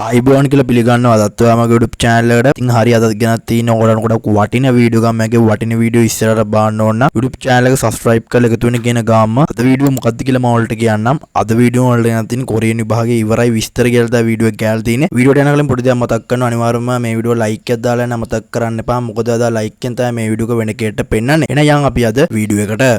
ආයිබෝන් කියලා පිළිගන්නවා අදත් ඔයාමගේ YouTube channel එකට. ඉතින් හරි අද ගෙනත් තියෙන ඕගොල්ලන්ට ගොඩක් වටින වීඩියෝ එකක් මගේ වටින වීඩියෝ ඉස්සරහට බලන්න ඕන නම් YouTube channel එක subscribe කරලා එකතු වෙන්න කියන ගාම අද වීඩියෝ මොකක්ද කියලා මම ඔයාලට කියන්නම්. අද වීඩියෝ වලට ගෙනත් තියෙන කොරියන් විභාගයේ ඉවරයි විස්තර කියලා තමයි වීඩියෝ එක ගෑල් තියෙන්නේ. වීඩියෝට යන කලින් පොඩි දෙයක් මතක් කරනවා අනිවාර්යයෙන්ම මේ වීඩියෝ like එකක් දාලා යන්න මතක් කරන්න එපා. මොකද අද like එකෙන් තමයි මේ වීඩියෝ එක වෙන කෙනෙක්ට පෙන්නන්නේ. එහෙනම් අපි අද වීඩියෝ එකට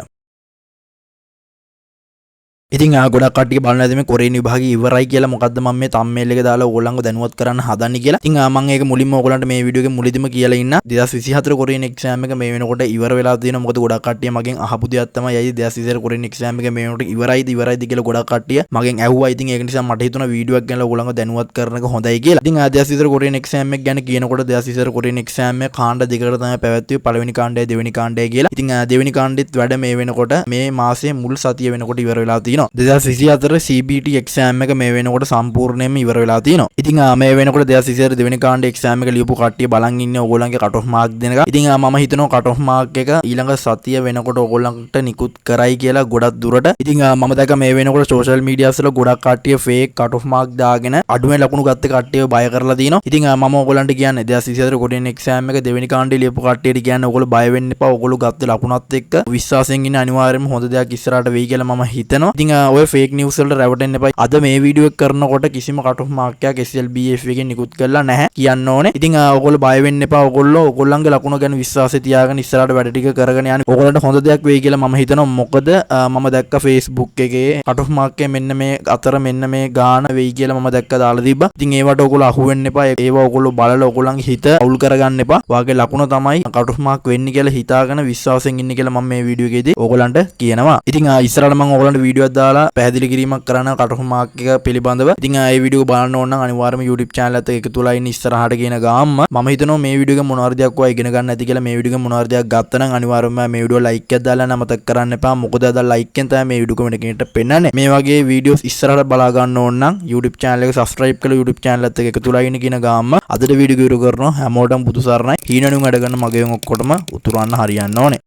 ඉතින් ගොඩක් කට්ටිය බලන ඇති මේ කොරියන් විභාගය ඉවරයි කියලා මොකද්ද මම මේ thumbnail එක දාලා ඕගොල්ලන්ව දැනුවත් කරන්න හදන්නේ කියලා. ඉතින් මම ඒක මුලින්ම ඕගොල්ලන්ට මේ වීඩියෝ එකේ මුලදීම කියලා ඉන්න 2024 කොරියන් එක්සෑම් එක මේ වෙනකොට ඉවර වෙලා තියෙනවා. මොකද ගොඩක් කට්ටිය මගෙන් අහපු දෙයක් තමයි අයියේ 2024 කොරියන් එක්සෑම් එක මේ වෙනකොට ඉවරයිද කියලා ගොඩක් කට්ටිය මගෙන් ඇහුවා. ඉතින් ඒක නිසා මට හිතුණා වීඩියෝ එකක් ගැනලා ඕගොල්ලන්ව දැනුවත් කරන එක හොඳයි කියලා. ඉතින් 2024 කොරියන් එක්සෑම් එක ගැන කියනකොට 2024 කොරියන් එක්සෑම් එක කාණ්ඩ දෙකකට තමයි පැවැත්වුවේ. පළවෙනි කාණ්ඩයයි දෙවෙනි කාණ්ඩයයි කියලා. ඉතින් දෙවෙනි කාණ්ඩෙත් වැඩ මේ වෙනකොට මේ මාසයේ මුල් සතිය වෙනකොට ඉවර වෙලා තියෙනවා. 2024 CBT එක්සෑම් එක මේ වෙනකොට සම්පූර්ණයෙන්ම ඉවර වෙලා තියෙනවා. ඉතින් මේ වෙනකොට 2024 දෙවෙනි කාණ්ඩේ එක්සෑම් එක ලියපු කට්ටිය බලන් ඉන්නේ ඕගොල්ලන්ගේ කට් ඔෆ් මාර්ක් දෙනක. ඉතින් මම හිතනවා කට් ඔෆ් මාර්ක් එක ඊළඟ සතිය වෙනකොට ඕගොල්ලන්ට නිකුත් කරයි කියලා ගොඩක් දුරට. ඉතින් මම දැක්ක මේ වෙනකොට සෝෂල් මීඩියාස් වල ගොඩක් කට්ටිය ෆේක් කට් ඔෆ් මාර්ක් දාගෙන අඩුවෙන් ලකුණු ගත්ත කට්ටියව බය කරලා තිනවා. ඉතින් මම ඕගොල්ලන්ට කියන්නේ 2024 කොරියන් එක්සෑම් එක දෙවෙනි කාණ්ඩේ ලියපු කට්ටියට කියන්නේ ඕගොල්ලෝ බය වෙන්න එපා. ඕගොල්ලෝ ගත්ත ලකුණත් එක්ක විශ්වාසයෙන් ඉන්න අනිවාර්යයෙන්ම හොඳ දෙයක් ඉස්සරහට වෙයි කියලා මම හිතනවා. ඉතින් ඔය ෆේක් නිවුස් වලට රැවටෙන්න එපා. අද මේ වීඩියෝ එක කරනකොට කිසිම කට් ඔෆ් මාර්ක් එකක් SLBF එකෙන් නිකුත් කරලා නැහැ කියන්න ඕනේ. ඉතින් ඔයගොල්ලෝ බය වෙන්න එපා. ඔයගොල්ලන්ගේ ලකුණු ගැන විශ්වාසය තියාගෙන ඉස්සරහට වැඩ ටික කරගෙන යන්න. ඔයගොල්ලන්ට හොඳ දෙයක් වෙයි කියලා මම හිතනවා. මොකද මම දැක්ක Facebook එකේ කට් ඔෆ් මාර්ක් එකේ මෙන්න මේ අතර මෙන්න මේ ගාන වෙයි කියලා මම දැක්ක දාලා තිබ්බා. ඉතින් ඒවට ඔයගොල්ලෝ අහු වෙන්න එපා. ඒවා ඔයගොල්ලෝ බලලා ඔයගොල්ලන්ගේ හිත අවුල් කරගන්න එපා. වාගේ ලකුණ තමයි කට් ඔෆ් මාර්ක් වෙන්නේ කියලා හිතාගෙන විශ්වාසයෙන් ඉන්න කියලා මම මේ වීඩියෝ එකේදී ඔයගොල්ලන්ට කියනවා. ඉතින් ඉස්සරහට මම ඔයගොල්ලන්ට වීඩියෝ එකක් දාලා පැහැදිලි කිරීමක් කරන්න කට් ඔෆ් මාර්ක් එක පිළිබඳව. ඉතින් මේ වීඩියෝ බලන්න ඕන නම් අනිවාර්යයෙන්ම YouTube channel එකත් එකතු වෙලා ඉන්න ඉස්සරහට කියන ගාම්ම මම හිතනවා මේ වීඩියෝ එක මොනවාරි දෙයක් ඔයා ඉගෙන ගන්න ඇති කියලා. මේ වීඩියෝ එක මොනවාරි දෙයක් ගත්තා නම් අනිවාර්යයෙන්ම මේ වීඩියෝ like එකක් දාලා නමතක් කරන්න එපා. මොකද අද like එකෙන් තමයි මේ වීඩියෝ කමෙන්ට් එකකට පෙන්නන්නේ. මේ වගේ වීඩියෝස් ඉස්සරහට බලා ගන්න ඕන නම් YouTube channel එක subscribe කරලා YouTube channel එකත් එකතු වෙලා ඉන්න කියන ගාම්ම අදට වීඩියෝ ඉවර කරනවා. හැමෝටම බුදු සරණයි. හීනනුම් වැඩ කරන මගේ ඔක්කොටම උතුරන්න හරියන්න ඕනේ.